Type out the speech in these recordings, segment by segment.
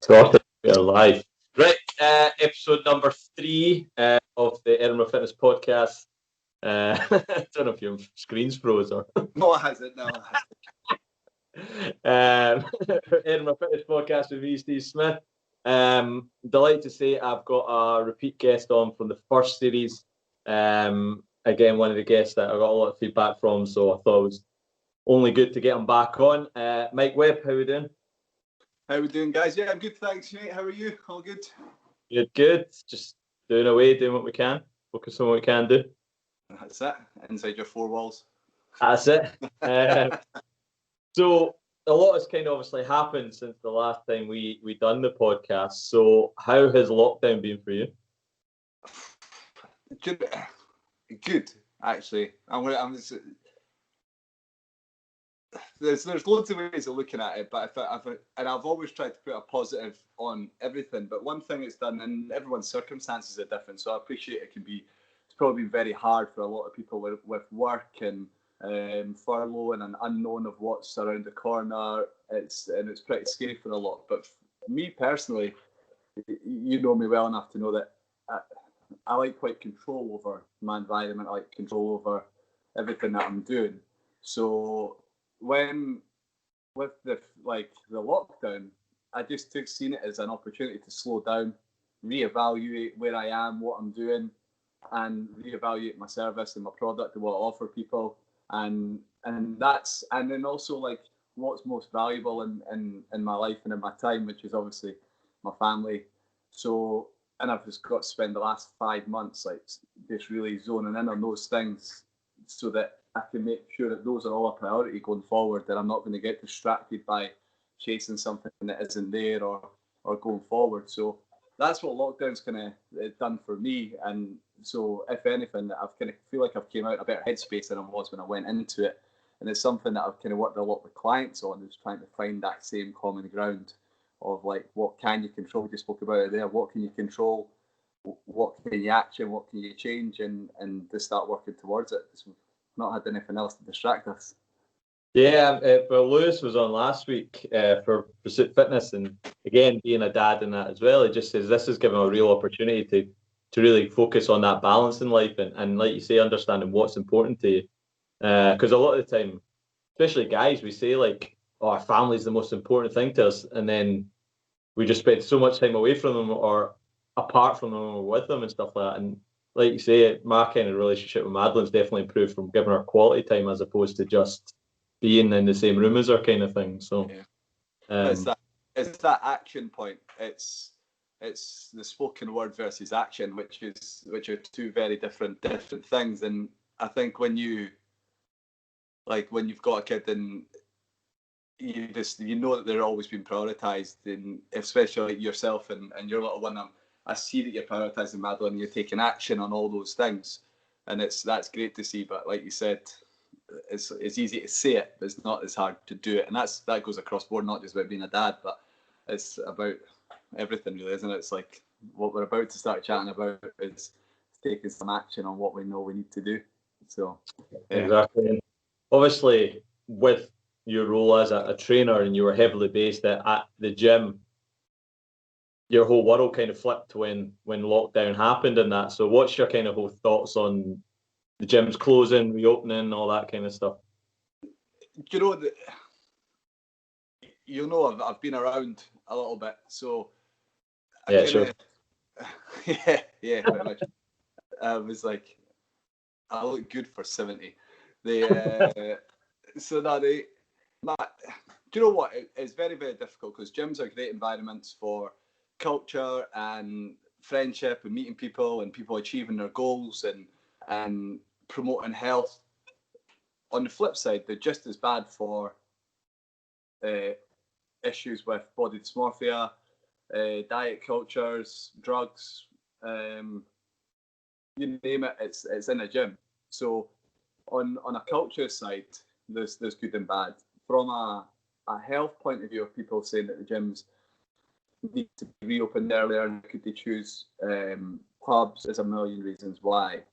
Sorted. We are live. Right, episode number 3 of the Edinburgh Fitness Podcast. I don't know if your screen's froze or. No, it hasn't. No, it hasn't. Edinburgh Fitness Podcast with me, Steve Smith. Delighted to say I've got a repeat guest on from the first series. Again, one of the guests that I got a lot of feedback from, so I thought it was only good to get him back on. Mike Webb, how are we doing? How we doing, guys? Yeah, I'm good, thanks, mate. How are you? All good? Good. Just doing what we can. Focus on what we can do. That's it. Inside your four walls. That's it. So a lot has kind of obviously happened since the last time we done the podcast. So how has lockdown been for you? Good, actually. There's loads of ways of looking at it, but I've always tried to put a positive on everything. But one thing it's done, and everyone's circumstances are different, so I appreciate it's probably been very hard for a lot of people with work and furlough and an unknown of what's around the corner. It's pretty scary for a lot. But me personally, you know me well enough to know that I like quite control over my environment. I like control over everything that I'm doing. So with the lockdown, I just seen it as an opportunity to slow down, reevaluate where I am, what I'm doing, and reevaluate my service and my product and what I offer people, and then also like what's most valuable in my life and in my time, which is obviously my family. So, and I've just got to spend the last 5 months like just really zoning in on those things, so that I can make sure that those are all a priority going forward, that I'm not going to get distracted by chasing something that isn't there or going forward. So that's what lockdown's kind of done for me. And so if anything, I've kind of feel like I've came out in a better headspace than I was when I went into it. And it's something that I've kind of worked a lot with clients on, is trying to find that same common ground of like, what can you control? We just spoke about it there. What can you control? What can you action? What can you change? And just start working towards it. Not had anything else to distract us. Yeah, well, Lewis was on last week for Pursuit Fitness, and again, being a dad in that as well, he just says this has given a real opportunity to really focus on that balance in life, and like you say, understanding what's important to you. Because a lot of the time, especially guys, we say like, oh, our family's the most important thing to us, and then we just spend so much time away from them or apart from them or with them and stuff like that. And like you say, my kind of relationship with Madeline's definitely improved from giving her quality time as opposed to just being in the same room as her kind of thing. So yeah. It's that action point. It's the spoken word versus action, which are two very different things. And I think when you've got a kid and you know that they're always being prioritised, and especially like yourself and your little one, I see that you're prioritising Madeline and you're taking action on all those things, and that's great to see. But like you said, it's easy to say it, but it's not as hard to do it, and that goes across board, not just about being a dad, but it's about everything really, isn't it? It's like what we're about to start chatting about is taking some action on what we know we need to do. So yeah. Exactly. And obviously, with your role as a trainer, and you were heavily based at the gym, your whole world kind of flipped when lockdown happened and that. So what's your kind of whole thoughts on the gyms closing, reopening, all that kind of stuff? I've been around a little bit, so Sure. yeah, very much. I was like, I look good for 70. Do you know what? It's very, very difficult because gyms are great environments for culture and friendship and meeting people and people achieving their goals and promoting health. On the flip side, they're just as bad for issues with body dysmorphia, diet cultures, drugs, you name it, it's in a gym. So on a culture side, there's good and bad. From a health point of view, of people saying that the gyms need to be reopened earlier, and could they choose pubs? There's a million reasons why.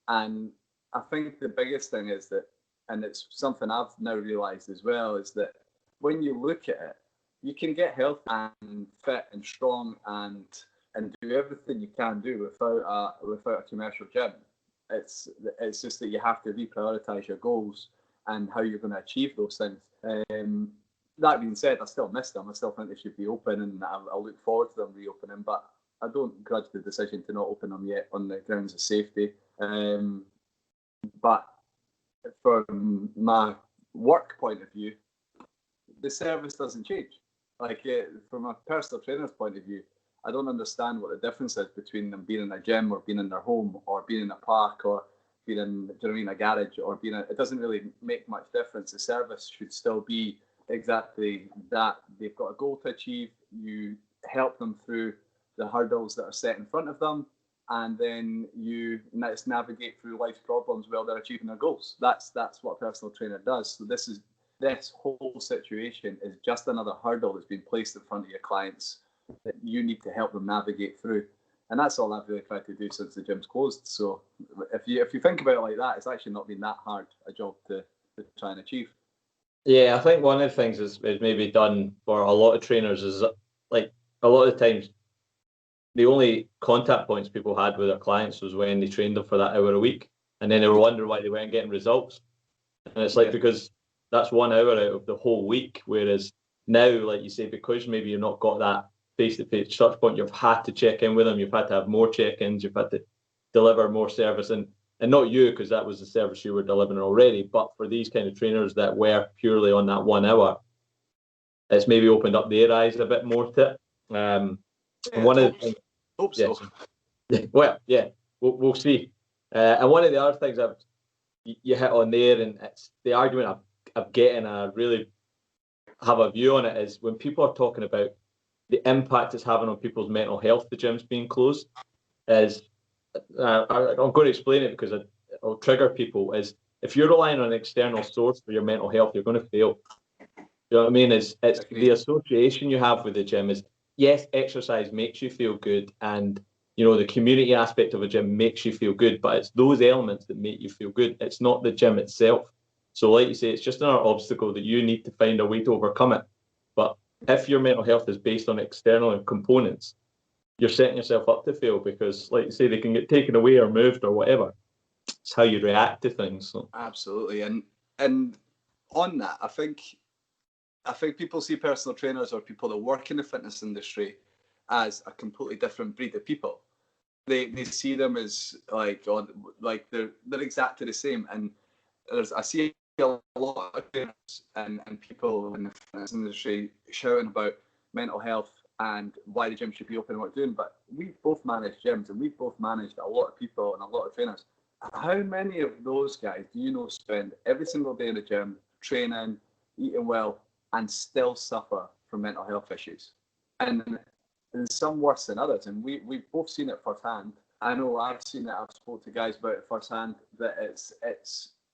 And I think the biggest thing is that, and it's something I've now realised as well, is that when you look at it, you can get healthy and fit and strong and do everything you can do without a commercial gym. It's just that you have to reprioritize your goals and how you're going to achieve those things. That being said, I still miss them. I still think they should be open, and I look forward to them reopening. But I don't grudge the decision to not open them yet on the grounds of safety. But from my work point of view, the service doesn't change. Like from a personal trainer's point of view, I don't understand what the difference is between them being in a gym or being in their home or being in a park or being in, do you know what I mean, a garage or being it doesn't really make much difference. The service should still be exactly that. They've got a goal to achieve. You help them through the hurdles that are set in front of them, and then you navigate through life's problems while they're achieving their goals. That's what a personal trainer does. So this whole situation is just another hurdle that's been placed in front of your clients that you need to help them navigate through. And that's all I've really tried to do since the gym's closed. So if you think about it like that, it's actually not been that hard a job to try and achieve. Yeah, I think one of the things is maybe done for a lot of trainers is like a lot of the times the only contact points people had with their clients was when they trained them for that hour a week, and then they were wondering why they weren't getting results. And it's like because that's 1 hour out of the whole week, whereas now, like you say, because maybe you've not got that face-to-face touch point, you've had to check in with them, you've had to have more check-ins, you've had to deliver more service, and not you, because that was the service you were delivering already, but for these kind of trainers that were purely on that 1 hour, it's maybe opened up their eyes a bit more to it. And one of the things, hope so. Well, yeah, we'll see. And one of the other things you hit on there, and it's the argument of getting a really have a view on it, is when people are talking about the impact it's having on people's mental health, the gyms being closed, is I'm going to explain it because it'll trigger people, is if you're relying on an external source for your mental health, you're going to fail. You know what I mean? It's the association you have with the gym is, yes, exercise makes you feel good, and you know the community aspect of a gym makes you feel good, but it's those elements that make you feel good. It's not the gym itself. So like you say, it's just another obstacle that you need to find a way to overcome it. But if your mental health is based on external components, you're setting yourself up to fail because, like you say, they can get taken away or moved or whatever. It's how you react to things. So. Absolutely, and on that, I think people see personal trainers or people that work in the fitness industry as a completely different breed of people. They see them as like they're exactly the same. And I see a lot of trainers and people in the fitness industry shouting about mental health and why the gym should be open and what they're doing. But we've both managed gyms and we've both managed a lot of people and a lot of trainers. How many of those guys do you know spend every single day in the gym training, eating well, and still suffer from mental health issues? And some worse than others. And we've both seen it firsthand. I know I've seen it. I've spoken to guys about it firsthand. That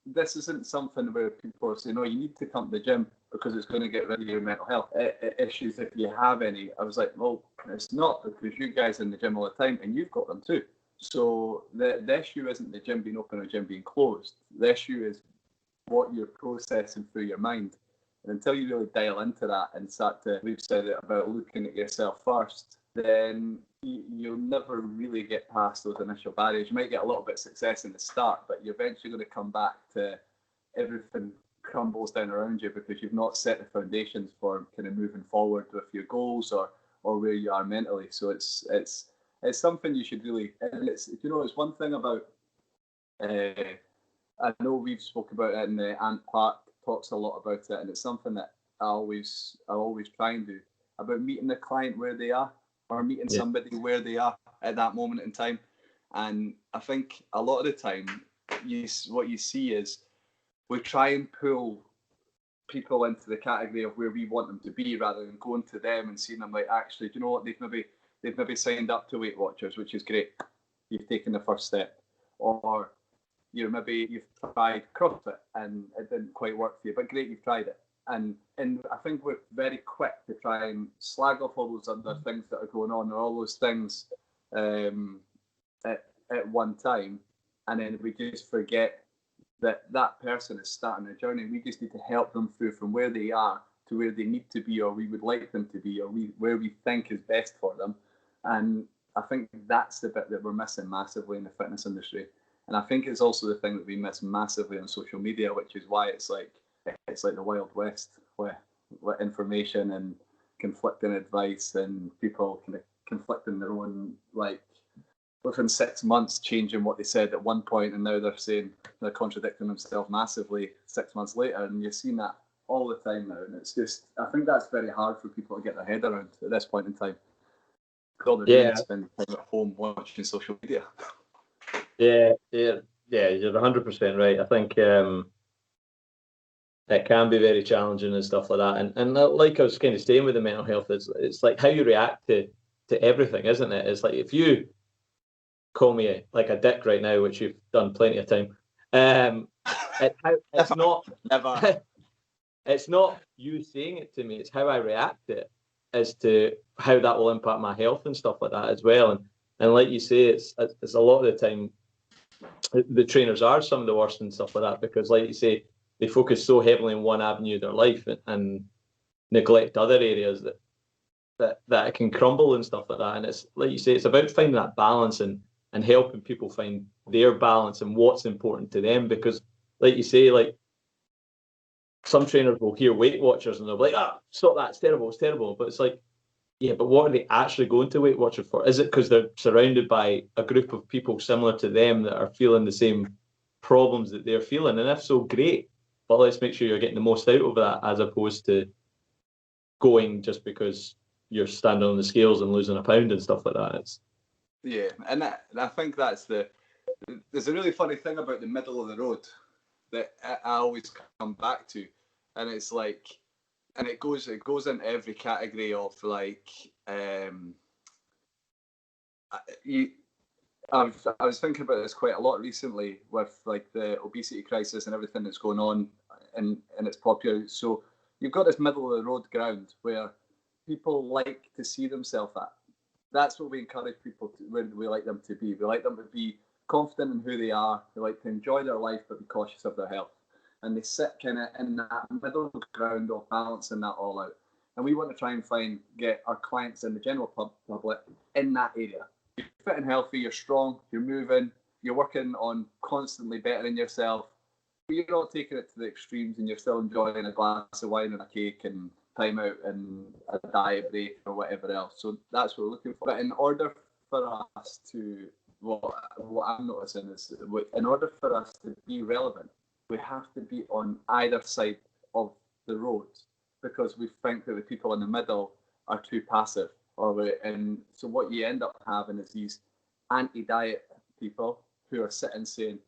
this isn't something where people are saying, "No, you need to come to the gym because it's going to get rid of your mental health issues if you have any." I was like, "Well, it's not, because you guys are in the gym all the time and you've got them too." So the issue isn't the gym being open or the gym being closed. The issue is what you're processing through your mind. And until you really dial into that and start to, we've said it about looking at yourself first, then you'll never really get past those initial barriers. You might get a little bit of success in the start, but you're eventually going to come back to everything crumbles down around you because you've not set the foundations for kind of moving forward with your goals or where you are mentally. So it's something you should really, and it's one thing about, I know we've spoken about it, and Ant Park talks a lot about it, and it's something that I always try and do, about meeting the client where they are, or meeting somebody where they are at that moment in time. And I think a lot of the time, what you see is we try and pull people into the category of where we want them to be, rather than going to them and seeing them like, actually, do you know what, they've maybe signed up to Weight Watchers, which is great. You've taken the first step. Or you've tried CrossFit and it didn't quite work for you, but great, you've tried it. And I think we're very quick to try and slag off all those other things that are going on, or all those things at one time, and then we just forget that person is starting a journey. We just need to help them through from where they are to where they need to be, or we would like them to be, or where we think is best for them. And I think that's the bit that we're missing massively in the fitness industry. And I think it's also the thing that we miss massively on social media, which is why it's like the Wild West with information and conflicting advice, and people kind of conflicting their own, like, within 6 months changing what they said at one point, and now they're contradicting themselves massively 6 months later, and you're seeing that all the time now. And it's just, I think that's very hard for people to get their head around at this point in time. Because all they're doing is spending time at home watching social media. Yeah, you're 100% right. I think it can be very challenging and stuff like that. And like I was kind of saying with the mental health, it's like how you react to everything, isn't it? It's like if you call me like a dick right now, which you've done plenty of time, it's not never. It's not you saying it to me, it's how I react to it as to how that will impact my health and stuff like that as well. And like you say, it's a lot of the time the trainers are some of the worst and stuff like that, because like you say, they focus so heavily on one avenue of their life and neglect other areas that it can crumble and stuff like that. And it's like you say, it's about finding that balance and helping people find their balance and what's important to them. Because like you say, like some trainers will hear Weight Watchers and they'll be like, stop that, it's terrible. But it's like, yeah, but what are they actually going to Weight Watchers for? Is it because they're surrounded by a group of people similar to them that are feeling the same problems that they're feeling? And if so, great. But let's make sure you're getting the most out of that, as opposed to going just because you're standing on the scales and losing a pound and stuff like that. Yeah, and I think there's a really funny thing about the middle of the road that I always come back to, and it's like, and it goes into every category of like, I was thinking about this quite a lot recently with like the obesity crisis and everything that's going on, and it's popular. So you've got this middle of the road ground where people like to see themselves at. That's what we encourage people to, when we like them to be. We like them to be confident in who they are. They like to enjoy their life but be cautious of their health. And they sit kind of in that middle ground of balancing that all out. And we want to try and get our clients and the general public in that area. You're fit and healthy, you're strong, you're moving, you're working on constantly bettering yourself, but you're not taking it to the extremes, and you're still enjoying a glass of wine and a cake and time out and a diet break or whatever else. So that's what we're looking for. But in order for us to, what I'm noticing is, in order for us to be relevant, we have to be on either side of the road, because we think that the people in the middle are too passive. And so what you end up having is these anti-diet people who are sitting saying,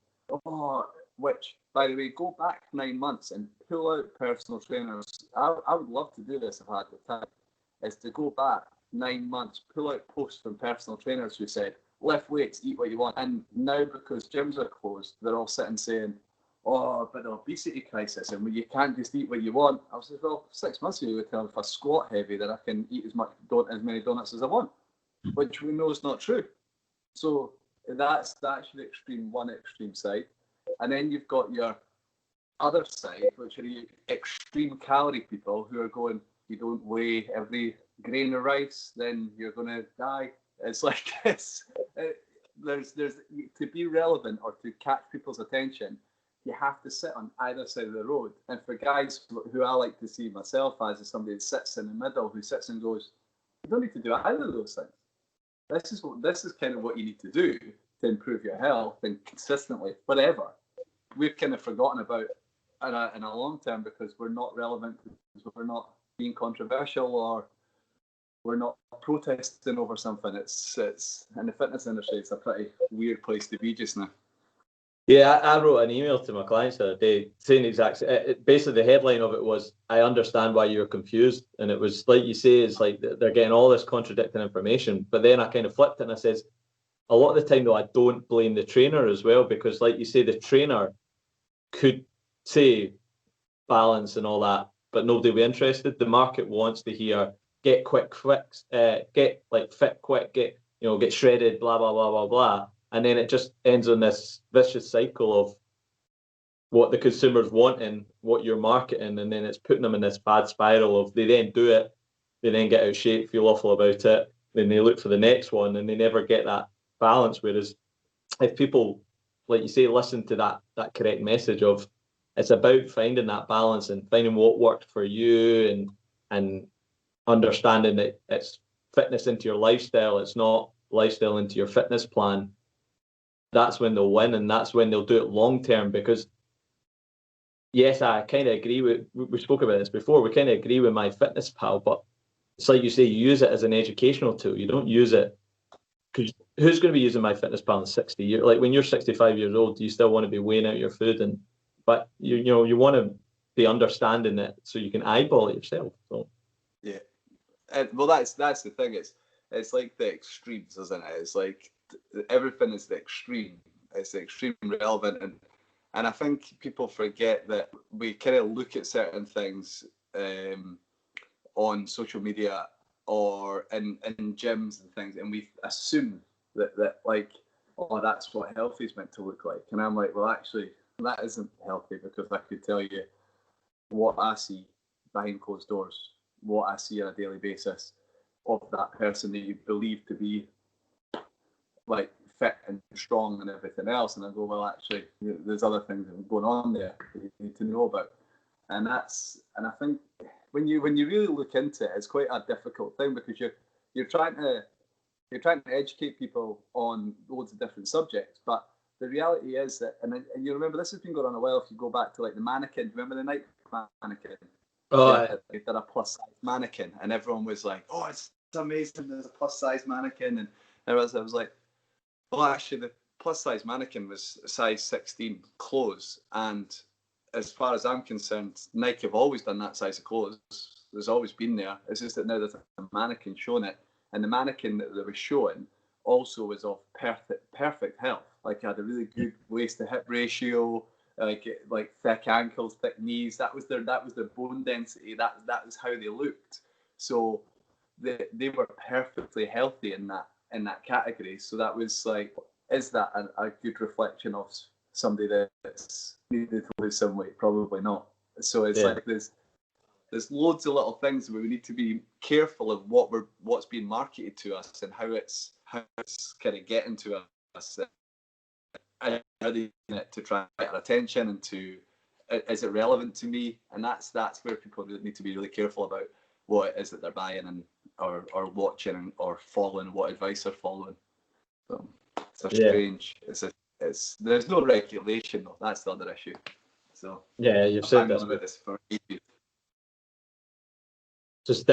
which, by the way, go back 9 months and pull out personal trainers. I would love to do this if I had the time, is to go back 9 months, pull out posts from personal trainers who said, lift weights, eat what you want. And now, because gyms are closed, they're all sitting saying, but the obesity crisis, and you can't just eat what you want. I was like, well, 6 months ago you were telling me if I squat heavy that I can eat as many donuts as I want, which we know is not true. So that's your one extreme side. And then you've got your other side, which are the extreme calorie people who are going, you don't weigh every grain of rice, then you're going to die. It's like this. There's to be relevant or to catch people's attention, you have to sit on either side of the road. And for guys who I like to see myself as somebody that sits in the middle, who sits and goes, you don't need to do either of those things. This is kind of what you need to do to improve your health, and consistently, forever. We've kind of forgotten about in a long term, because we're not relevant, because we're not being controversial, or we're not protesting over something. It's in the fitness industry, it's a pretty weird place to be just now. Yeah, I wrote an email to my clients the other day saying basically the headline of it was, I understand why you're confused. And it was like you say, it's like they're getting all this contradicting information. But then I kind of flipped it and I says, a lot of the time though, I don't blame the trainer as well, because like you say, the trainer could say balance and all that, but nobody will be interested. The market wants to hear get quick fix, get like fit quick, get shredded, blah, blah, blah, blah, blah. And then it just ends on this vicious cycle of what the consumer's wanting, what you're marketing, and then it's putting them in this bad spiral of they then do it, they then get out of shape, feel awful about it, then they look for the next one, and they never get that balance. Whereas if people, like you say, listen to that correct message of it's about finding that balance and finding what worked for you, and understanding that it's fitness into your lifestyle, it's not lifestyle into your fitness plan, that's when they'll win, and that's when they'll do it long term. Because yes, I kind of agree with, we spoke about this before, we kind of agree with MyFitnessPal, but it's like you say, you use it as an educational tool. You don't use it, because who's going to be using MyFitnessPal in 60 years? Like when you're 65 years old, do you still want to be weighing out your food? But you want to be understanding it so you can eyeball it yourself. So. Yeah, and well, that's the thing. It's like the extremes, isn't it? It's like everything is the extreme. It's the extreme relevant, and I think people forget that we kind of look at certain things on social media or in gyms and things, and we assume that like, oh, that's what healthy is meant to look like. And I'm like, well, actually, that isn't healthy, because I could tell you what I see behind closed doors, what I see on a daily basis of that person that you believe to be like fit and strong and everything else. And I go, well, actually, there's other things going on there that you need to know about. And I think when you really look into it, it's quite a difficult thing, because you're trying to educate people on loads of different subjects, but the reality is that, and you remember, this has been going on a while. If you go back to like the mannequin, remember the Nike mannequin? Oh, they did a plus size mannequin, and everyone was like, "Oh, it's amazing! There's a plus size mannequin." And I was like, "Well, actually, the plus size mannequin was size 16 clothes, and as far as I'm concerned, Nike have always done that size of clothes. There's always been there. It's just that now there's a mannequin showing it, and the mannequin that they were showing also was of perfect health. Like, it had a really good waist to hip ratio, like thick ankles, thick knees. That was their bone density. That was how they looked. So they were perfectly healthy in that category. So that was like, is that a good reflection of somebody that's needed to lose some weight? Probably not. So it's like there's loads of little things where we need to be careful of what's being marketed to us, and how it's kind of getting to us. And are they using it to try to get our attention, and is it relevant to me? And that's where people need to be really careful about what it is that they're buying, and or watching, or following, what advice they're following. So it's a strange. There's no regulation though. That's the other issue. So yeah, you've said this. About this for ages. Just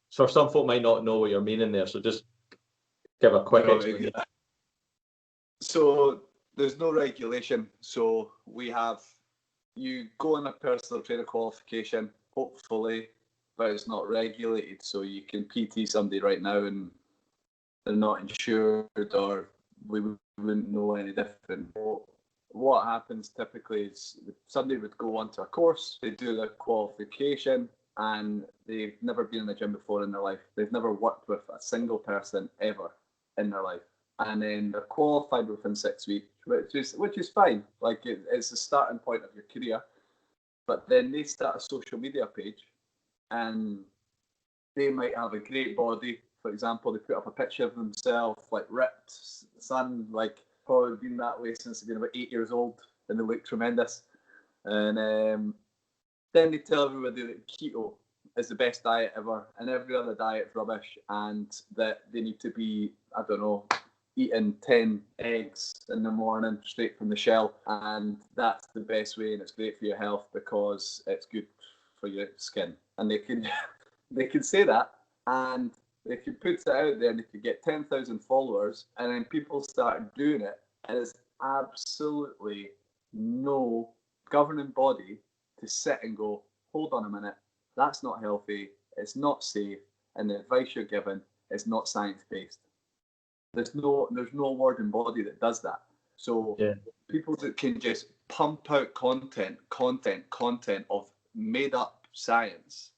so some folk might not know what you're meaning there, so just give a quick explanation. So there's no regulation. So you go on a personal trainer qualification, hopefully, but it's not regulated. So you can PT somebody right now and they're not insured, or we wouldn't know any different. What happens typically is somebody would go onto a course, they do their qualification, and they've never been in the gym before in their life. They've never worked with a single person ever in their life. And then they're qualified within 6 weeks, which is fine. Like, it's the starting point of your career. But then they start a social media page, and they might have a great body. For example, they put up a picture of themselves, like ripped, sun, like probably been that way since they've been about 8 years old, and they look tremendous. And then they tell everybody that keto is the best diet ever, and every other diet's rubbish, and that they need to be, I don't know, eating 10 eggs in the morning straight from the shell, and that's the best way, and it's great for your health because it's good for your skin. And they can say that, and they could put it out there, and they could get 10,000 followers, and then people start doing it, and there's absolutely no governing body to sit and go, hold on a minute, that's not healthy, it's not safe, and the advice you're given is not science-based. There's no awarding body that does that. So people that can just pump out content of made up science,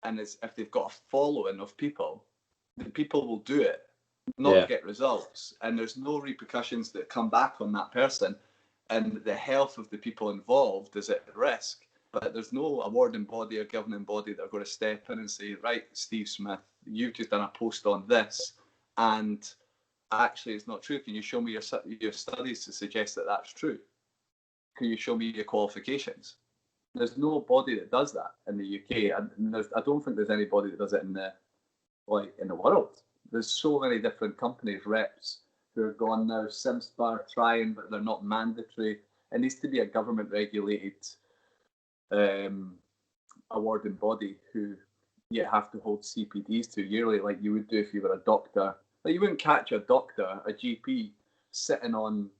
and if they've got a following of people, the people will do it, not get results, and there's no repercussions that come back on that person. and the health of the people involved is at risk, but there's no awarding body or governing body that are going to step in and say, right, Steve Smith, you've just done a post on this, and actually it's not true. Can you show me your studies to suggest that that's true? Can you show me your qualifications? There's no body that does that in the UK, and I don't think there's anybody that does it in the world. There's so many different companies, reps, who are gone now. SimSpar trying, but they're not mandatory. It needs to be a government-regulated awarding body who you have to hold CPDs to yearly, like you would do if you were a doctor. Like you wouldn't catch a doctor, a GP, sitting on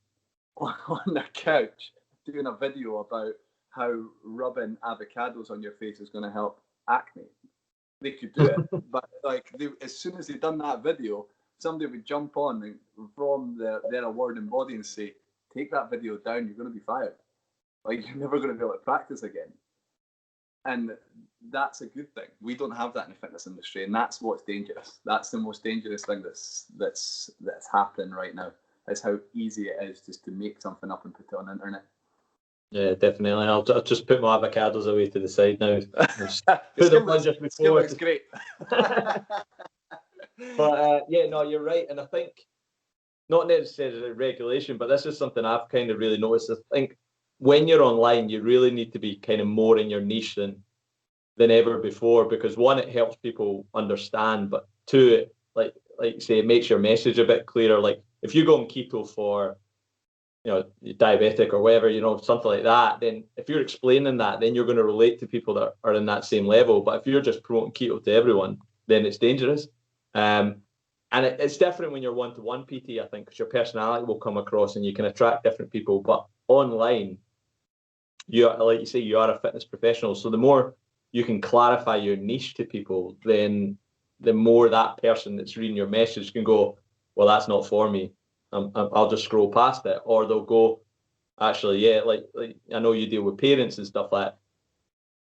a couch doing a video about how rubbing avocados on your face is going to help acne. They could do it, but as soon as they'd done that video, somebody would jump on from their awarding body and say, "Take that video down. You're going to be fired. Like you're never going to be able to practice again." And that's a good thing. We don't have that in the fitness industry, and that's what's dangerous. That's the most dangerous thing that's happening right now. Is how easy it is just to make something up and put it on the internet. Yeah, definitely. I'll just put my avocados away to the side now. It looks great. But no, you're right. And I think not necessarily regulation, but this is something I've kind of really noticed. I think when you're online, you really need to be kind of more in your niche than ever before, because one, it helps people understand, but two, it like you say, it makes your message a bit clearer. Like if you go on keto for diabetic or whatever, something like that, then if you're explaining that, then you're going to relate to people that are in that same level. But if you're just promoting keto to everyone, then it's dangerous. And it's different when you're one-to-one PT, I think, because your personality will come across and you can attract different people. But online, like you say, you are a fitness professional. So the more you can clarify your niche to people, then the more that person that's reading your message can go, well, that's not for me. I'll just scroll past it. Or they'll go, actually, yeah, like I know you deal with parents and stuff like that.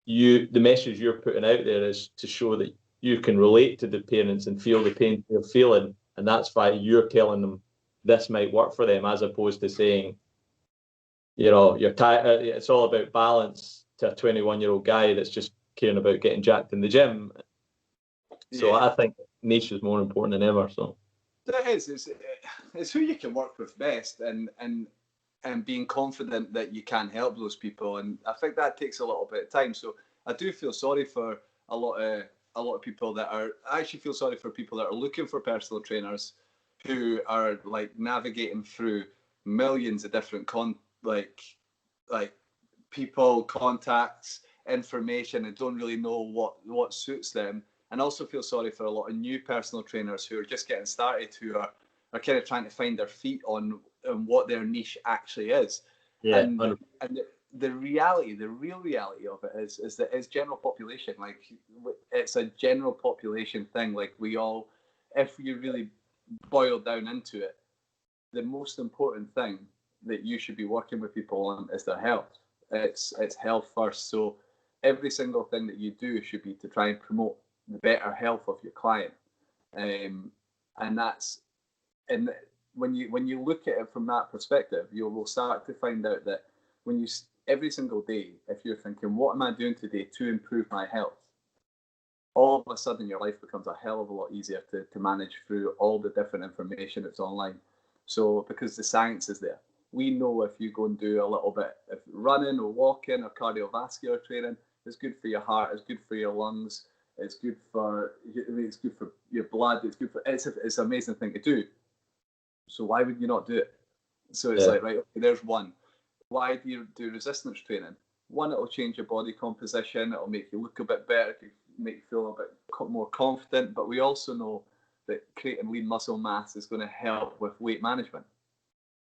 The message you're putting out there is to show that you can relate to the parents and feel the pain they're feeling. And that's why you're telling them this might work for them, as opposed to saying, you're tired. It's all about balance to a 21-year-old guy that's just caring about getting jacked in the gym. So I think niche is more important than ever. So it is. It's who you can work with best, and being confident that you can help those people. And I think that takes a little bit of time. So I do feel sorry for a lot of people that are. I actually feel sorry for people that are looking for personal trainers who are like navigating through millions of different people, contacts, information, and don't really know what suits them. And also feel sorry for a lot of new personal trainers who are just getting started, who are kind of trying to find their feet on what their niche actually is. Yeah, and the real reality of it is that it's general population. Like it's a general population thing. Like we all, if you really boil down into it, the most important thing that you should be working with people on is their health. It's health first. So every single thing that you do should be to try and promote the better health of your client. And when you look at it from that perspective, you will start to find out that when you every single day, if you're thinking, what am I doing today to improve my health? All of a sudden your life becomes a hell of a lot easier to manage through all the different information that's online. So because the science is there, we know if you go and do a little bit of running or walking or cardiovascular training, it's good for your heart, it's good for your lungs, it's good for your blood, it's an amazing thing to do. So why would you not do it? So it's like, right, okay, there's one. Why do you do resistance training? One, it'll change your body composition, it'll make you look a bit better, make you feel a bit more confident, but we also know that creating lean muscle mass is going to help with weight management,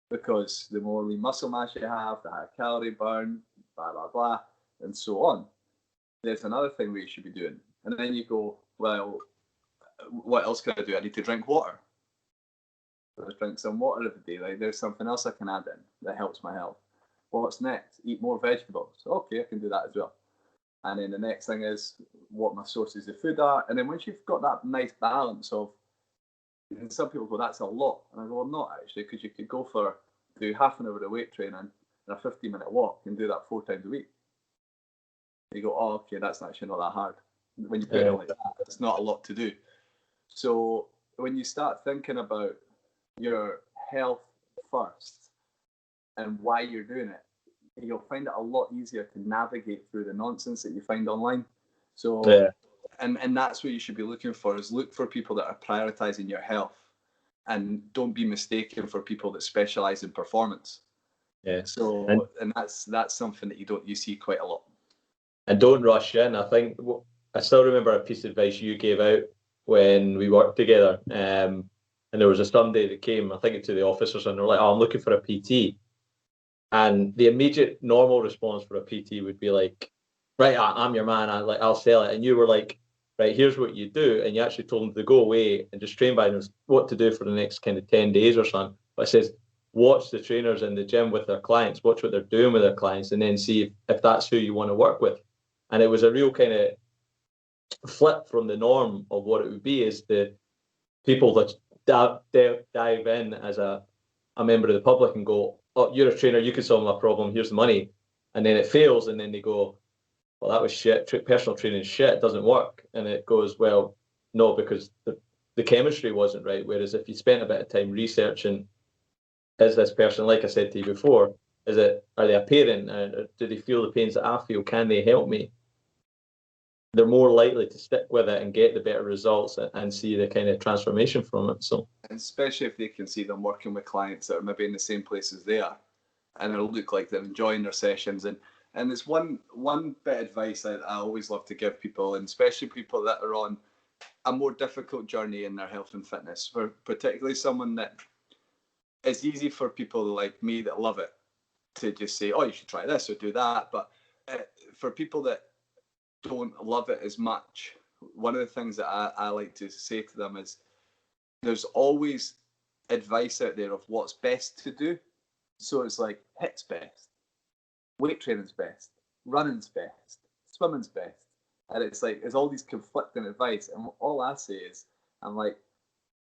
because the more lean muscle mass you have, the higher calorie burn, blah, blah, blah, and so on. There's another thing we should be doing. And then you go, well, what else can I do? I need to drink water. Let's drink some water every day. Like, there's something else I can add in that helps my health. What's next? Eat more vegetables. Okay, I can do that as well. And then the next thing is what my sources of food are. And then once you've got that nice balance of, and some people go, that's a lot. And I go, well, not actually, because you could do half an hour of weight training, and a 15-minute walk and do that 4 times a week. You go, oh, okay, that's actually not that hard. When you put it like that, it's not a lot to do. So when you start thinking about your health first and why you're doing it, you'll find it a lot easier to navigate through the nonsense that you find online. So, and that's what you should be looking for, is look for people that are prioritizing your health, and don't be mistaken for people that specialize in performance. Yeah. So, and that's something that you see quite a lot. And don't rush in. I think I still remember a piece of advice you gave out when we worked together. And there was a Sunday that came, I think, to the office or something. They're like, "Oh, I'm looking for a PT." And the immediate normal response for a PT would be like, "Right, I'm your man. I'll sell it." And you were like, "Right, here's what you do." And you actually told them to go away and just train by them what to do for the next kind of 10 days or something. But it says, watch the trainers in the gym with their clients, watch what they're doing with their clients, and then see if that's who you want to work with. And it was a real kind of flip from the norm of what it would be, is the people that dive in as a member of the public and go, "Oh, you're a trainer, you can solve my problem, here's the money." And then it fails, and then they go, "Well, that was shit. Personal training is shit, it doesn't work." And it goes, "Well, no, because the chemistry wasn't right." Whereas if you spent a bit of time researching, is this person, like I said to you before, are they a parent? Do they feel the pains that I feel? Can they help me? They're more likely to stick with it and get the better results and see the kind of transformation from it. So, and especially if they can see them working with clients that are maybe in the same place as they are, and it'll look like they're enjoying their sessions. And there's one bit of advice I always love to give people, and especially people that are on a more difficult journey in their health and fitness, for particularly someone that it's easy for people like me that love it to just say, "Oh, you should try this or do that." But for people that don't love it as much, one of the things that I like to say to them is, there's always advice out there of what's best to do. So it's like, HIIT's best, weight training's best, running's best, swimming's best. And it's like, there's all these conflicting advice. And all I say is, I'm like,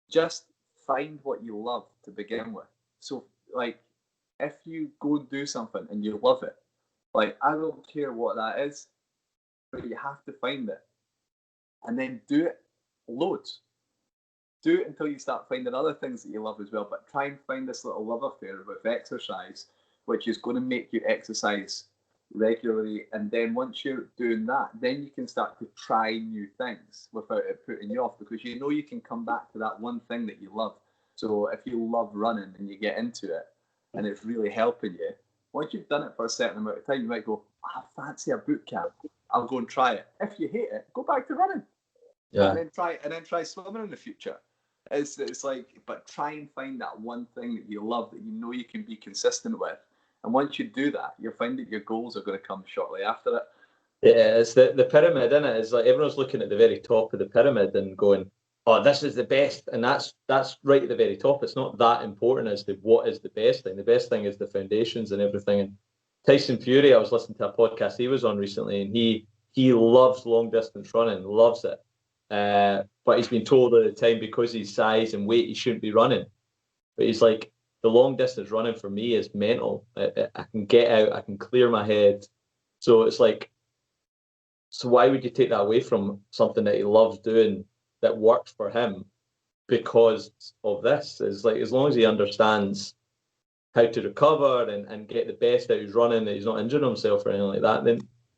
just find what you love to begin with. So, like, if you go and do something and you love it, like, I don't care what that is, but you have to find it. And then do it loads. Do it until you start finding other things that you love as well. But try and find this little love affair with exercise, which is going to make you exercise regularly. And then once you're doing that, then you can start to try new things without it putting you off, because you know you can come back to that one thing that you love. So if you love running and you get into it and it's really helping you, once you've done it for a certain amount of time, you might go, "I fancy a boot camp. I'll go and try it." If you hate it, go back to running. yeah. And then try swimming in the future. It's like, but try and find that one thing that you love, that you know you can be consistent with. And once you do that, you'll find that your goals are going to come shortly after it. Yeah, it's the pyramid, isn't it? It's like everyone's looking at the very top of the pyramid and going, "Oh, this is the best," and that's right at the very top. It's not that important as to what is the best thing. The best thing is the foundations and everything. And Tyson Fury, I was listening to a podcast he was on recently, and he loves long distance running, loves it. But he's been told at the time, because he's size and weight, he shouldn't be running. But he's like, the long distance running for me is mental. I can get out, I can clear my head. So it's like, so why would you take that away from something that he loves doing, that works for him, because of this? It's like, as long as he understands how to recover and get the best out of his running, that he's not injuring himself or anything like that,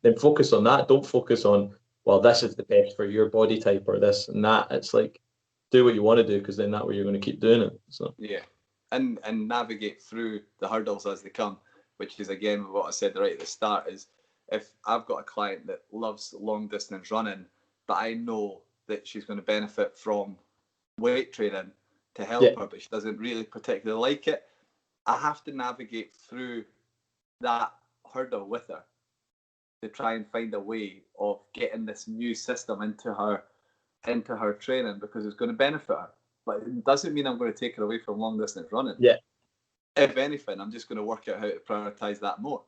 then focus on that. Don't focus on, well, this is the best for your body type or this and that. It's like, do what you want to do, because then that way you're going to keep doing it. So yeah, and navigate through the hurdles as they come, which is again what I said right at the start, is if I've got a client that loves long distance running, but I know that she's going to benefit from weight training to help her, but she doesn't really particularly like it, I have to navigate through that hurdle with her to try and find a way of getting this new system into her training, because it's going to benefit her. But it doesn't mean I'm going to take her away from long distance running. yeah, If anything, I'm just going to work out how to prioritize that more.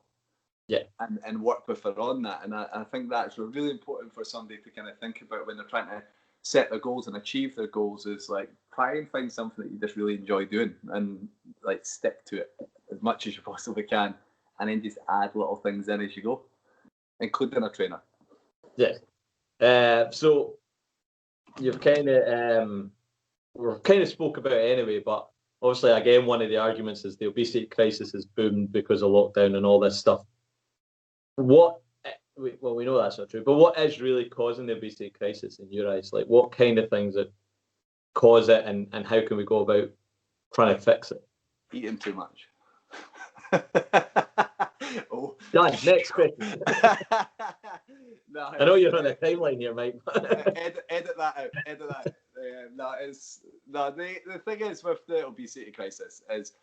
Yeah. And work with her on that. And I think that's really important for somebody to kind of think about when they're trying to set their goals and achieve their goals, is like, try and find something that you just really enjoy doing and like stick to it as much as you possibly can. and then just add little things in as you go, including a trainer. Yeah. So you've kind of we're kind of spoke about it anyway, but obviously, again, one of the arguments is the obesity crisis has boomed because of lockdown and all this stuff. Well, we know that's not true, but what is really causing the obesity crisis in your eyes? Like, what kind of things that cause it, and how can we go about trying to fix it? Eating too much. Oh. Done. Next question. No, I know you're on a timeline here, Mike. edit that out. Edit that out. The thing is with the obesity crisis is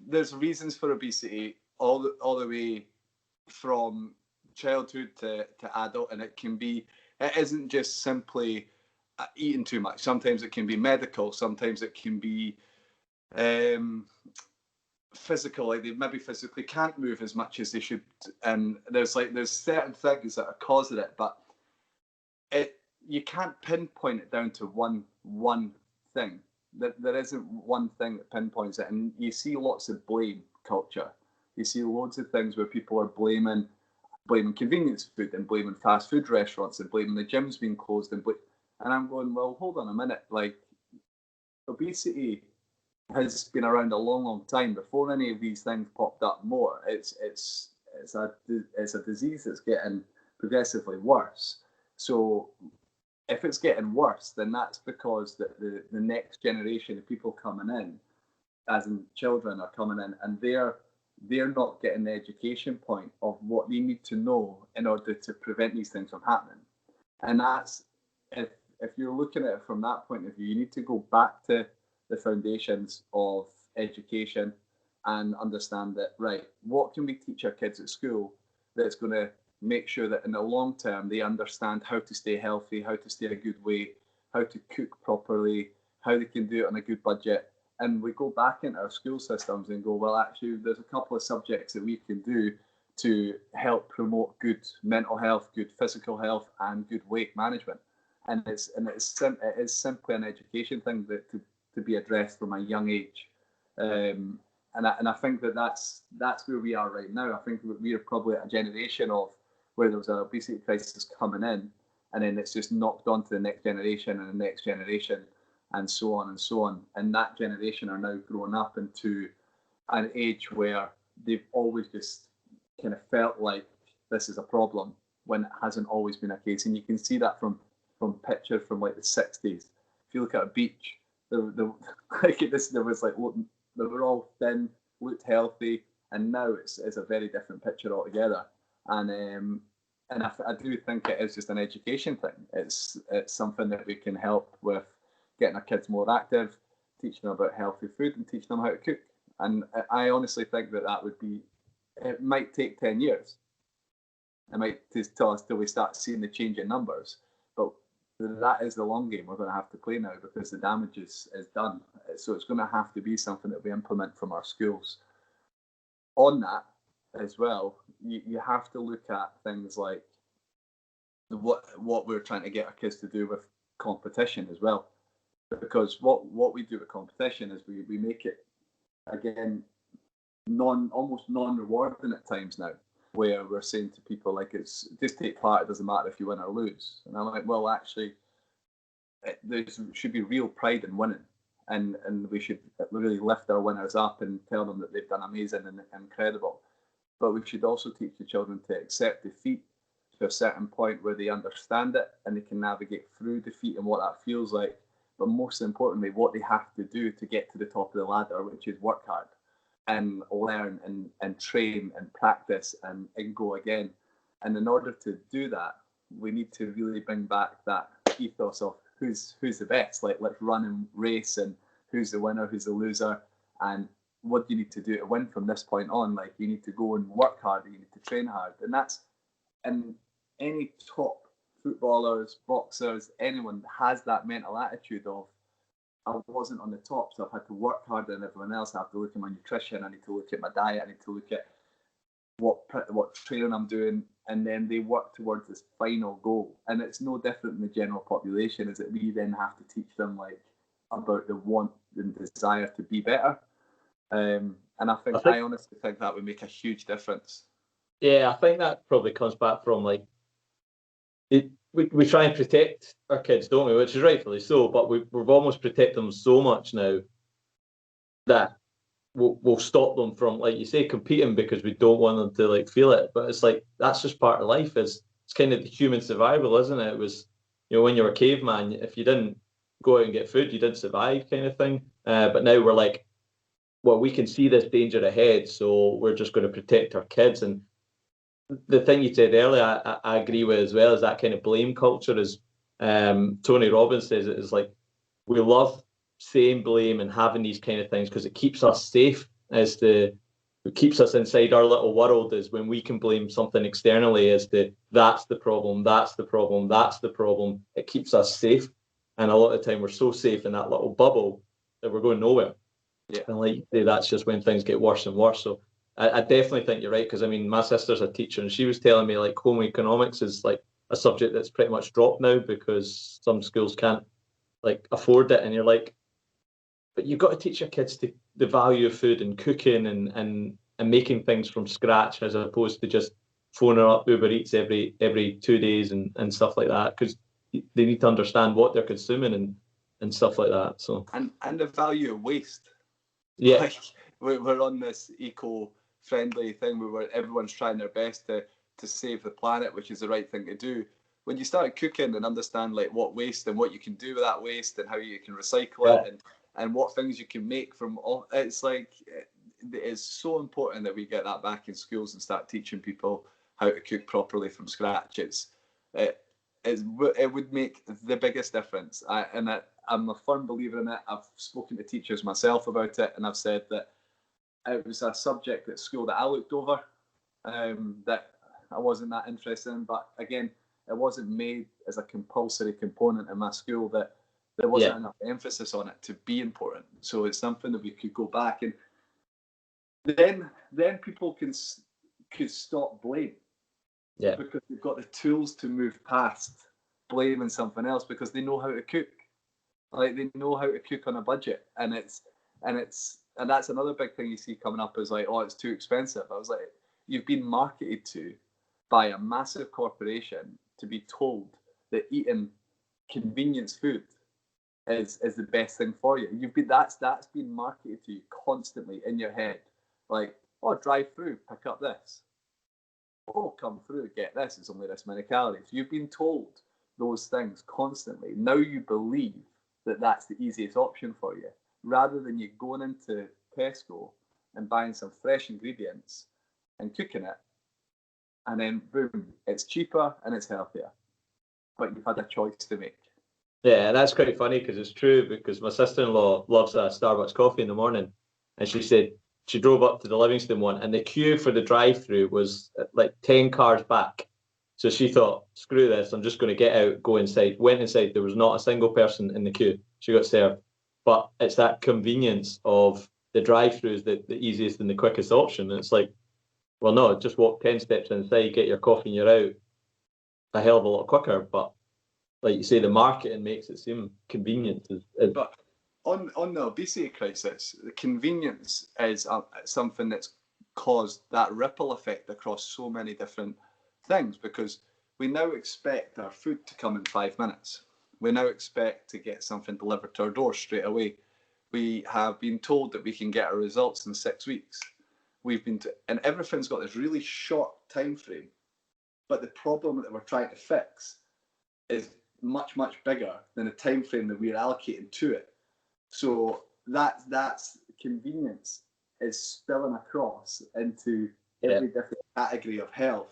there's reasons for obesity all the way from childhood to adult, and it isn't just simply eating too much. Sometimes it can be medical. Sometimes it can be physical, like they maybe physically can't move as much as they should, and there's certain things that are causing it, but you can't pinpoint it down to one thing. There isn't one thing that pinpoints it, and you see lots of blame culture. You see loads of things where people are blaming convenience food and blaming fast food restaurants and blaming the gyms being closed and I'm going, well, hold on a minute, like obesity has been around a long time before any of these things popped up more. It's a disease that's getting progressively worse. So if it's getting worse, then that's because the next generation of people coming in, as in children, are coming in, and they're not getting the education point of what they need to know in order to prevent these things from happening. And that's, if you're looking at it from that point of view, you need to go back to the foundations of education and understand that, right, what can we teach our kids at school that's going to make sure that in the long term they understand how to stay healthy, how to stay a good weight, how to cook properly, how they can do it on a good budget. And we go back into our school systems and go, well, actually, there's a couple of subjects that we can do to help promote good mental health, good physical health, and good weight management. And it is simply an education thing that to be addressed from a young age. And I think that's where we are right now. I think we are probably at a generation of where there was an obesity crisis coming in, and then it's just knocked on to the next generation and the next generation, and so on and so on. And that generation are now growing up into an age where they've always just kind of felt like this is a problem when it hasn't always been a case. And you can see that from pictures from like the 60s. If you look at a beach, they were all thin, looked healthy, and now it's a very different picture altogether. And I do think it is just an education thing. It's something that we can help with, getting our kids more active, teaching them about healthy food, and teaching them how to cook. And I honestly think that would be, it might take 10 years. It might just tell us till we start seeing the change in numbers. But that is the long game we're going to have to play now, because the damage is done. So it's going to have to be something that we implement from our schools. On that as well, you have to look at things like what we're trying to get our kids to do with competition as well. Because what we do with competition is we make it, again, almost non-rewarding at times now, where we're saying to people, like, it's just take part, it doesn't matter if you win or lose. And I'm like, well, actually, there should be real pride in winning, and we should really lift our winners up and tell them that they've done amazing and incredible. But we should also teach the children to accept defeat to a certain point where they understand it and they can navigate through defeat and what that feels like. But most importantly, what they have to do to get to the top of the ladder, which is work hard and learn and train and practice and go again. And in order to do that, we need to really bring back that ethos of who's the best. Like, let's run and race, and who's the winner, who's the loser, and what do you need to do to win from this point on? Like, you need to go and work hard, you need to train hard. And that's, and any top footballers, boxers, anyone has that mental attitude of, I wasn't on the top, so I've had to work harder than everyone else. I have to look at my nutrition, I need to look at my diet, I need to look at what training I'm doing, and then they work towards this final goal. And it's no different than the general population, is that we then have to teach them, like, about the want and desire to be better. And And I I think, I honestly think that would make a huge difference. yeah, I think that probably comes back from like we try and protect our kids, don't we? Which is rightfully so, but we've almost protected them so much now that we'll stop them from, like you say, competing because we don't want them to like feel it. But it's like that's just part of life. It's kind of the human survival, isn't it? It was, when you were a caveman, if you didn't go out and get food, you didn't survive, kind of thing. But now we're like, well, we can see this danger ahead, so we're just going to protect our kids. And the thing you said earlier, I agree with as well, is that kind of blame culture. Is Tony Robbins says it is like we love saying blame and having these kind of things because it keeps us safe. It keeps us inside our little world. Is when we can blame something externally as that's the problem, that's the problem, that's the problem. It keeps us safe, and a lot of the time we're so safe in that little bubble that we're going nowhere. Yeah. And like you say, that's just when things get worse and worse. So I definitely think you're right, because I mean, my sister's a teacher and she was telling me like home economics is like a subject that's pretty much dropped now because some schools can't like afford it. And you're like, but you've got to teach your kids the value of food and cooking and making things from scratch, as opposed to just phoning up Uber Eats every 2 days and stuff like that, because they need to understand what they're consuming and stuff like that. So and the value of waste. yeah, Like we're on this eco-friendly thing where everyone's trying their best to save the planet, which is the right thing to do. When you start cooking and understand like what waste and what you can do with that waste and how you can recycle it and what things you can make from all, it's like it is so important that we get that back in schools and start teaching people how to cook properly from scratch. It would make the biggest difference. I'm a firm believer in it. I've spoken to teachers myself about it, and I've said that it was a subject at school that I looked over, that I wasn't that interested in. But again, it wasn't made as a compulsory component in my school, that there wasn't enough emphasis on it to be important. So it's something that we could go back and then people could stop blame. Yeah. Because they've got the tools to move past blaming something else, because they know how to cook. Like they know how to cook on a budget, and that's another big thing you see coming up is like, oh, it's too expensive. I was like, you've been marketed to by a massive corporation to be told that eating convenience food is the best thing for you. That's been marketed to you constantly in your head. Like, oh, drive through, pick up this. Oh, come through, get this, it's only this many calories. You've been told those things constantly. Now you believe that that's the easiest option for you, rather than you going into Tesco and buying some fresh ingredients and cooking it, and then boom, it's cheaper and it's healthier, but you've had a choice to make. Yeah, that's quite funny because it's true, because my sister-in-law loves a Starbucks coffee in the morning, and she said she drove up to the Livingston one and the queue for the drive-through was like 10 cars back. So she thought, screw this, I'm just going to get out, go inside. Went inside, there was not a single person in the queue. She got served. But it's that convenience of the drive-through is the easiest and the quickest option. And it's like, well, no, just walk 10 steps inside, get your coffee and you're out a hell of a lot quicker. But like you say, the marketing makes it seem convenient. But on the obesity crisis, the convenience is something that's caused that ripple effect across so many different things, because we now expect our food to come in 5 minutes. We now expect to get something delivered to our door straight away. We have been told that we can get our results in 6 weeks. And everything's got this really short time frame. But the problem that we're trying to fix is much, much bigger than the time frame that we're allocating to it. So that's convenience is spilling across into every different category of health,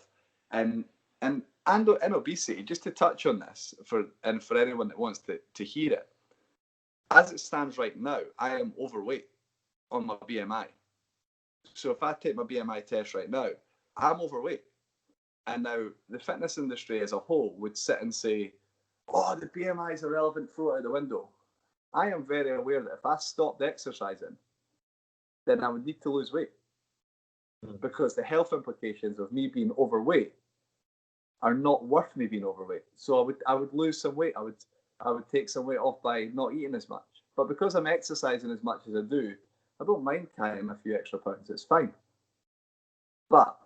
and obesity. Just to touch on this for anyone that wants to hear it, as it stands right now, I am overweight on my BMI. So if I take my BMI test right now, I'm overweight. And now the fitness industry as a whole would sit and say, oh, the BMI is irrelevant, throw it out the window. I am very aware that if I stopped exercising, then I would need to lose weight, because the health implications of me being overweight are not worth me being overweight. So I would lose some weight. I would take some weight off by not eating as much. But because I'm exercising as much as I do, I don't mind carrying a few extra pounds. It's fine. But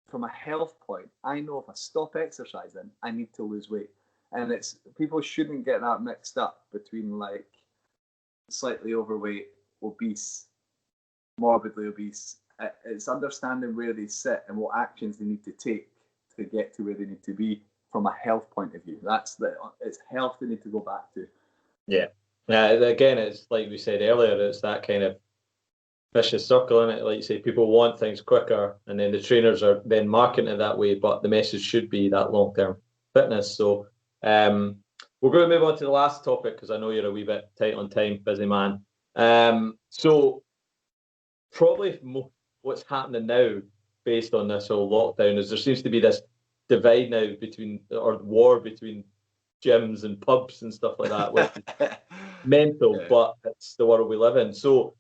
from a health point, I know if I stop exercising, I need to lose weight. And it's people shouldn't get that mixed up between like slightly overweight, obese, morbidly obese. It's understanding where they sit and what actions they need to take to get to where they need to be from a health point of view. It's health they need to go back to. Yeah. Again, it's like we said earlier, it's that kind of vicious circle in it. Like you say, people want things quicker, and then the trainers are then marketing it that way, but the message should be that long-term fitness. So we're going to move on to the last topic because I know you're a wee bit tight on time, busy man. So probably what's happening now based on this whole lockdown is there seems to be this divide now war between gyms and pubs and stuff like that, which is mental, but it's the world we live in. So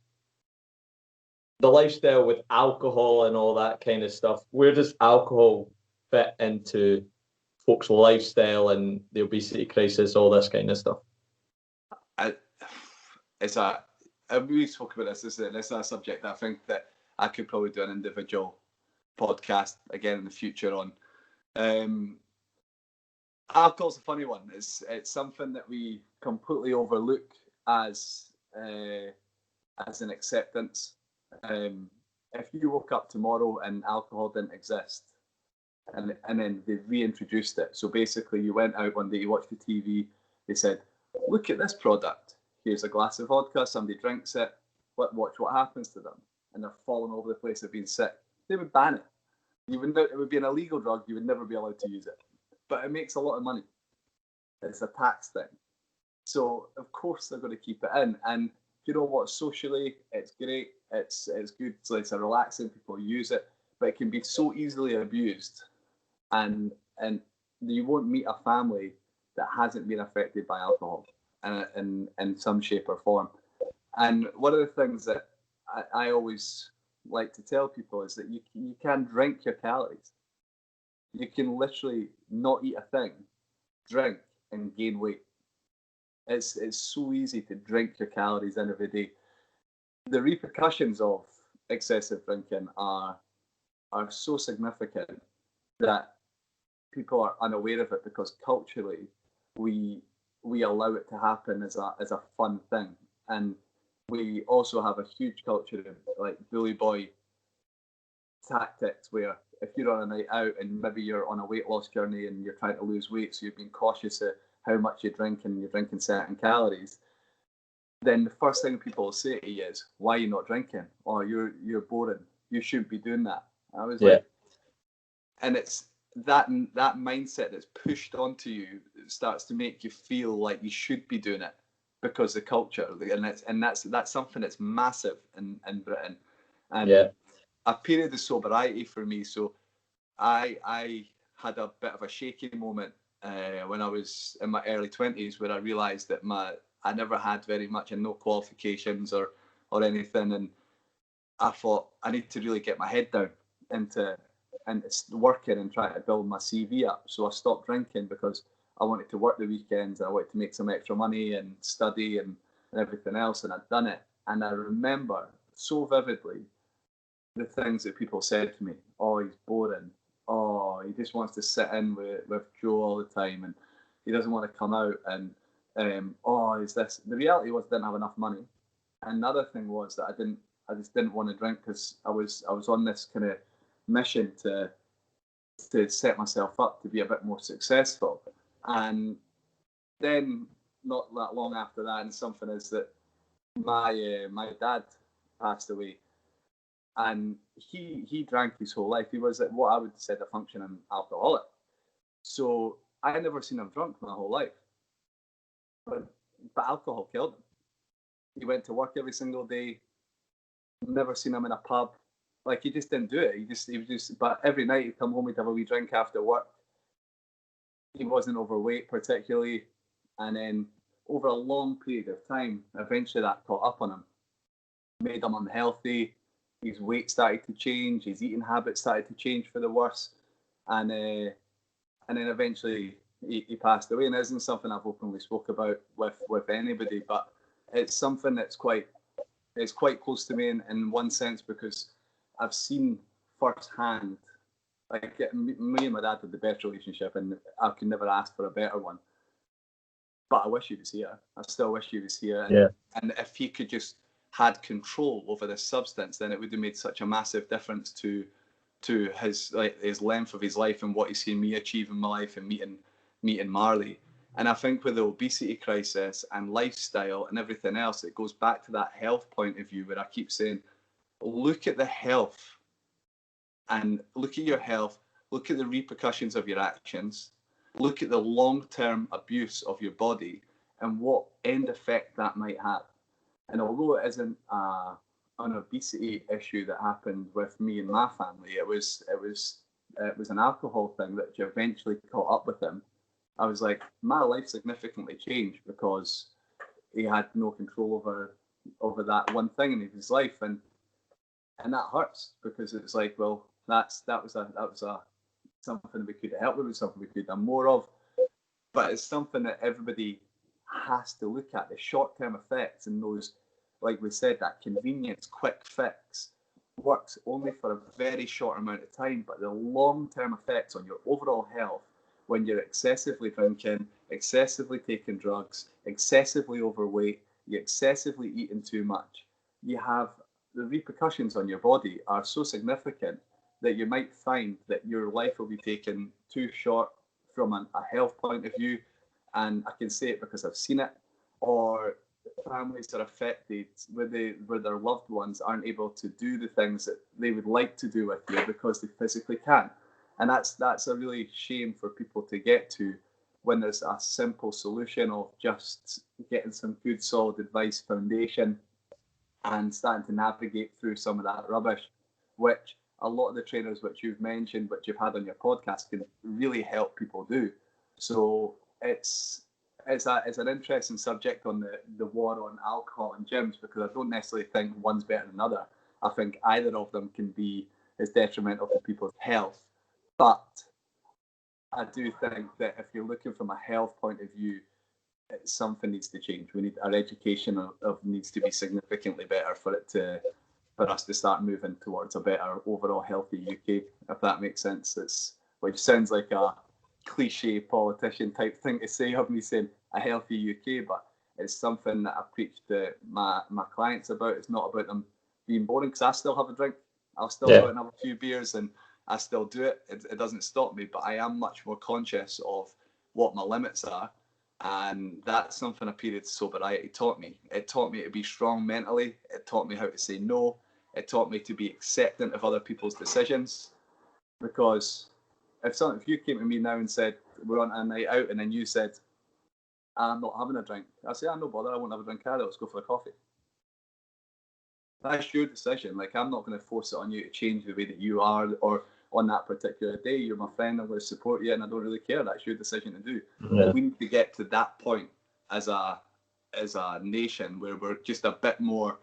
the lifestyle with alcohol and all that kind of stuff, where does alcohol fit into folks' lifestyle and the obesity crisis, all this kind of stuff? We spoke about this. This is a subject that I think that I could probably do an individual podcast again in the future on. Alcohol's a funny one. It's something that we completely overlook as an acceptance. If you woke up tomorrow and alcohol didn't exist, and then they reintroduced it. So basically, you went out one day, you watched the TV. They said, "Look at this product. Here's a glass of vodka. Somebody drinks it. Watch what happens to them." And they're falling over the place. They've been sick. They would ban it. It would be an illegal drug. You would never be allowed to use it. But it makes a lot of money. It's a tax thing. So of course they're going to keep it in. And you know what? Socially, it's great. It's good. So it's a relaxing. People use it, but it can be so easily abused, and you won't meet a family that hasn't been affected by alcohol in some shape or form. And one of the things that I always like to tell people is that you can drink your calories. You can literally not eat a thing, drink, and gain weight. It's so easy to drink your calories in every day. The repercussions of excessive drinking are so significant that people are unaware of it because culturally we allow it to happen as a fun thing, and we also have a huge culture of like bully boy tactics where if you're on a night out and maybe you're on a weight loss journey and you're trying to lose weight, so you're being cautious of how much you drink and you're drinking certain calories, then the first thing people will say to you is, "Why are you not drinking? Oh, you're boring. You shouldn't be doing that." I was like, and it's that mindset that's pushed onto you starts to make you feel like you should be doing it because the culture, and that's something that's massive in Britain. And a period of sobriety for me. So I had a bit of a shaky moment when I was in my early 20s where I realised that I never had very much and no qualifications or anything, and I thought I need to really get my head down into working and trying to build my CV up. So I stopped drinking because I wanted to work the weekends and I wanted to make some extra money and study and everything else, and I'd done it. And I remember so vividly the things that people said to me. "Oh, he's boring. Oh, he just wants to sit in with Joe all the time and he doesn't want to come out, and oh, is this." The reality was I didn't have enough money. And another thing was that I just didn't want to drink because I was on this kind of mission to set myself up to be a bit more successful. And then not that long after that, and something is that my dad passed away, and he drank his whole life. He was what I would say a functioning alcoholic. So I had never seen him drunk my whole life, but alcohol killed him. He went to work every single day. Never seen him in a pub. Like, he just didn't do it. He was just. But every night he'd come home, he'd have a wee drink after work. He wasn't overweight particularly, and then over a long period of time, eventually that caught up on him, made him unhealthy. His weight started to change. His eating habits started to change for the worse, and then eventually he passed away. And it isn't something I've openly spoke about with anybody, but it's something that's quite it's quite close to me in one sense, because I've seen firsthand, like me and my dad had the best relationship, and I could never ask for a better one. But I wish he was here. I still wish he was here. And if he could just had control over this substance, then it would have made such a massive difference to his length of his life and what he's seen me achieve in my life and meeting Marley. And I think with the obesity crisis and lifestyle and everything else, it goes back to that health point of view where I keep saying, look at the health and look at your health, look at the repercussions of your actions, look at the long-term abuse of your body and what end effect that might have. And although it isn't an obesity issue that happened with me and my family, it was an alcohol thing that eventually caught up with him. I was like, my life significantly changed because he had no control over that one thing in his life, and that hurts because it's like, well, that was something we could help with, something we could have done more of, but it's something that everybody has to look at, the short-term effects, and those, like we said, that convenience, quick fix works only for a very short amount of time, but the long-term effects on your overall health, when you're excessively drinking, excessively taking drugs, excessively overweight, you're excessively eating too much, you have the repercussions on your body are so significant that you might find that your life will be taken too short from a health point of view. And I can say it because I've seen it, or families are affected where their loved ones aren't able to do the things that they would like to do with you because they physically can't. And that's a really shame for people to get to, when there's a simple solution of just getting some good solid advice foundation and starting to navigate through some of that rubbish, which a lot of the trainers which you've mentioned, which you've had on your podcast, can really help people do. So it's an interesting subject on the war on alcohol and gyms, because I don't necessarily think one's better than another. I think either of them can be as detrimental to people's health. But I do think that if you're looking from a health point of view, something needs to change. We need our education needs to be significantly better for us to start moving towards a better overall healthy UK, if that makes sense. Which sounds like a cliche politician type thing to say, of me saying a healthy UK, but it's something that I preach to my clients about. It's not about them being boring, because I still have a drink. I'll still go out and have a few beers, and I still do it. It doesn't stop me, but I am much more conscious of what my limits are. And that's something a period of sobriety taught me. It taught me to be strong mentally. It taught me how to say no. It taught me to be acceptant of other people's decisions. Because if you came to me now and said, we're on a night out, and then you said, I'm not having a drink, I say, no bother, I won't have a drink either, let's go for a coffee. That's your decision. Like, I'm not going to force it on you to change the way that you are, or on that particular day, you're my friend, I'm going to support you, and I don't really care. That's your decision to do. Yeah. But we need to get to that point as a nation where we're just a bit more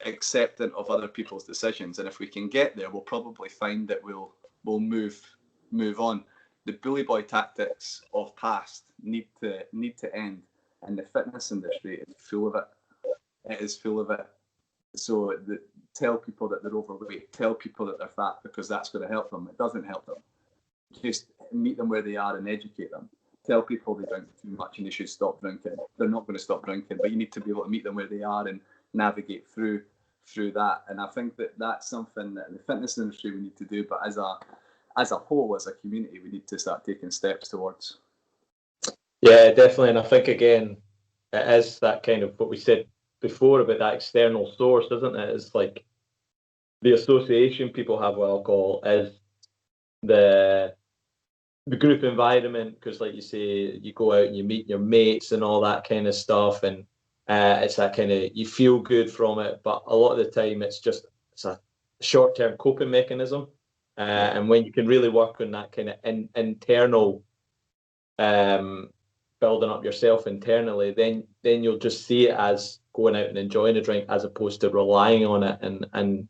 acceptant of other people's decisions. And if we can get there, we'll probably find that we'll move on. The bully boy tactics of past need to end, and the fitness industry is full of it. It is full of it. So tell people that they're overweight, tell people that they're fat, because that's going to help them. It doesn't help them. Just meet them where they are and educate them. Tell people they drink too much and they should stop drinking. They're not going to stop drinking, but you need to be able to meet them where they are and navigate through that. And I think that that's something that in the fitness industry we need to do, but as a whole, as a community, we need to start taking steps towards. Yeah, definitely. And I think, again, it is that kind of what we said before about that external source, isn't it? It's like the association people have with alcohol is the group environment, because like you say, you go out and you meet your mates and all that kind of stuff, and it's that kind of, you feel good from it, but a lot of the time it's a short-term coping mechanism, and when you can really work on that kind of internal building up yourself internally, then you'll just see it as going out and enjoying a drink as opposed to relying on it. And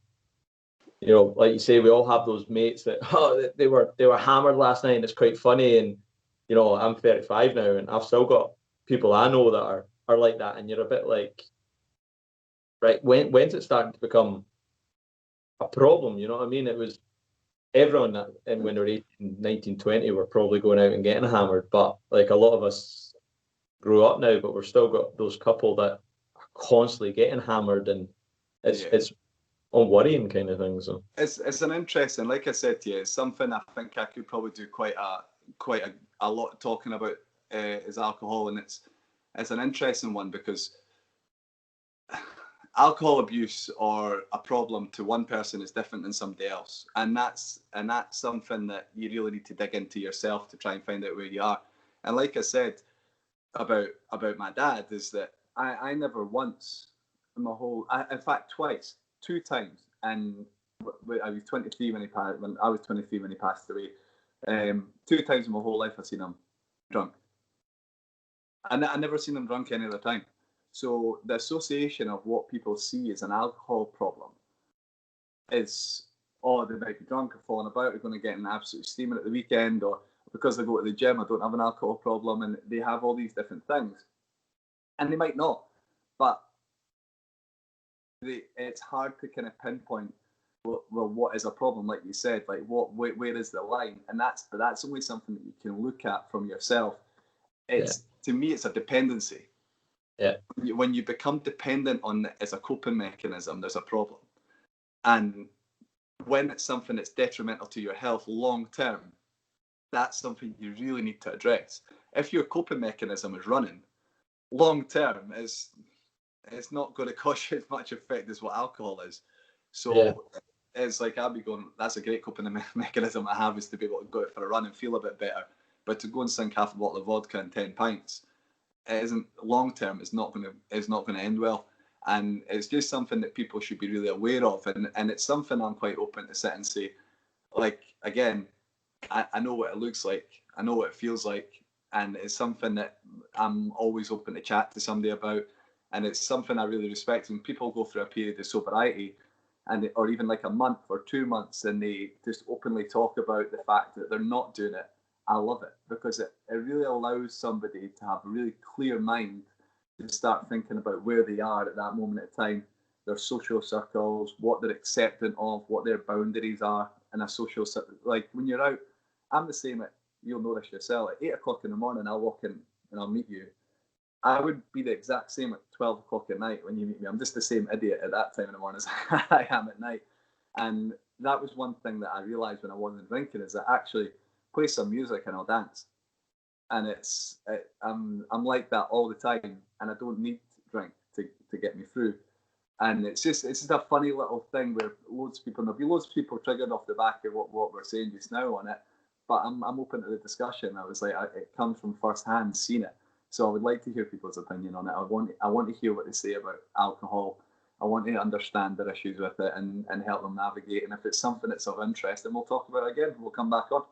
you know, like you say, we all have those mates that they were hammered last night and it's quite funny. And you know, I'm 35 now and I've still got people I know that are like that, and you're a bit like, right, when's it starting to become a problem? You know what I mean? It was everyone that, and when they were 18, 19, 20 were probably going out and getting hammered, but like a lot of us grew up now, but we're still got those couple that are constantly getting hammered, and it's worrying kind of thing. So it's an interesting, like I said to you, it's something I think I could probably do quite a lot talking about is alcohol, and it's an interesting one because alcohol abuse or a problem to one person is different than somebody else, and that's something that you really need to dig into yourself to try and find out where you are. And like I said about my dad, is that I never once in my whole, in fact twice, two times, and I was 23 when he passed. When I was 23 when he passed away, two times in my whole life I've seen him drunk. I never seen him drunk any other time. So the association of what people see as an alcohol problem is, oh, they might be drunk or falling about, they're going to get an absolute steaming at the weekend, or because they go to the gym, I don't have an alcohol problem, and they have all these different things. And they might not, but it's hard to kind of pinpoint, well, what is a problem, like you said, like where is the line? And that's only something that you can look at from yourself. To me, it's a dependency. Yeah. When you become dependent on it as a coping mechanism, there's a problem. And when it's something that's detrimental to your health long term, that's something you really need to address. If your coping mechanism is running, long term it's not going to cause you as much effect as what alcohol is. So it's like I'd be going, that's a great coping mechanism I have, is to be able to go out for a run and feel a bit better. But to go and sink half a bottle of vodka and 10 pints, it isn't long term. It's not going to end well, and it's just something that people should be really aware of. And it's something I'm quite open to sit and say, like, again, I know what it looks like, I know what it feels like, and it's something that I'm always open to chat to somebody about. And it's something I really respect. When people go through a period of sobriety, or even like a month or 2 months, and they just openly talk about the fact that they're not doing it, I love it, because it really allows somebody to have a really clear mind to start thinking about where they are at that moment in time, their social circles, what they're accepting of, what their boundaries are in a social circle. Like when you're out, I'm the same. You'll notice yourself. At 8 o'clock in the morning, I'll walk in and I'll meet you. I would be the exact same at 12 o'clock at night when you meet me. I'm just the same idiot at that time in the morning as I am at night. And that was one thing that I realised when I wasn't drinking, is that actually play some music and I'll dance. And I'm like that all the time, and I don't need to drink to get me through. And it's just a funny little thing where there'll be loads of people triggered off the back of what we're saying just now on it. But I'm open to the discussion. I was like, it comes from first hand seeing it. So I would like to hear people's opinion on it. I want to hear what they say about alcohol. I want to understand their issues with it and help them navigate. And if it's something that's of interest, then we'll talk about it again. We'll come back on.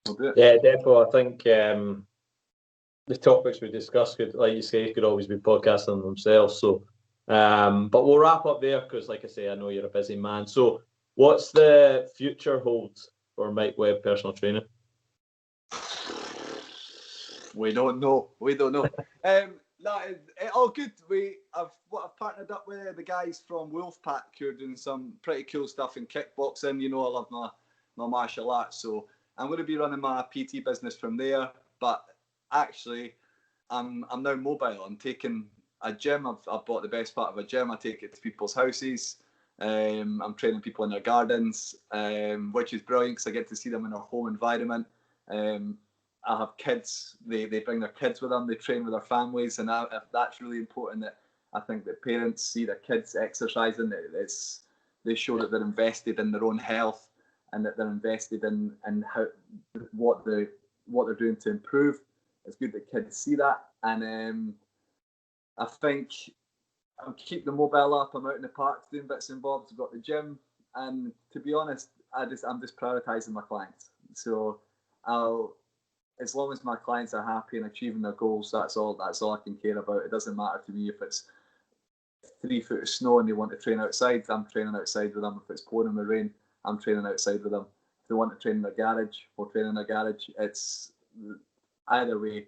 We'll do it. Yeah, definitely. I think the topics we discussed could, like you say, could always be podcasting themselves. So, but we'll wrap up there because, like I say, I know you're a busy man. So, what's the future holds for Mike Webb Personal Training? We don't know. No, all good. I've partnered up with the guys from Wolfpack who are doing some pretty cool stuff in kickboxing. You know, I love my martial arts, so I'm going to be running my PT business from there. But actually, I'm now mobile. I'm taking a gym. I've bought the best part of a gym. I take it to people's houses. I'm training people in their gardens, which is brilliant because I get to see them in their home environment. I have kids. They bring their kids with them. They train with their families, and that's really important. That I think that parents see their kids exercising. They show that they're invested in their own health, and that they're invested in how what they're doing to improve. It's good that kids see that, and I think I'll keep the mobile up. I'm out in the park doing bits and bobs. I've got the gym, and to be honest, I'm just prioritising my clients. So as long as my clients are happy and achieving their goals, that's all I can care about. It doesn't matter to me if it's 3 foot of snow and they want to train outside, I'm training outside with them. If it's pouring in the rain, I'm training outside with them. If they want to train in their garage, we'll train in their garage. It's either way,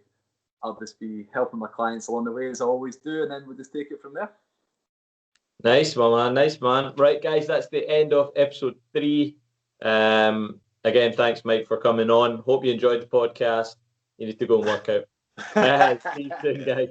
I'll just be helping my clients along the way as I always do, and then we'll just take it from there. Nice one, man. Nice man. Right, guys, that's the end of episode 3. Again, thanks, Mike, for coming on. Hope you enjoyed the podcast. You need to go and work out. See you soon, guys.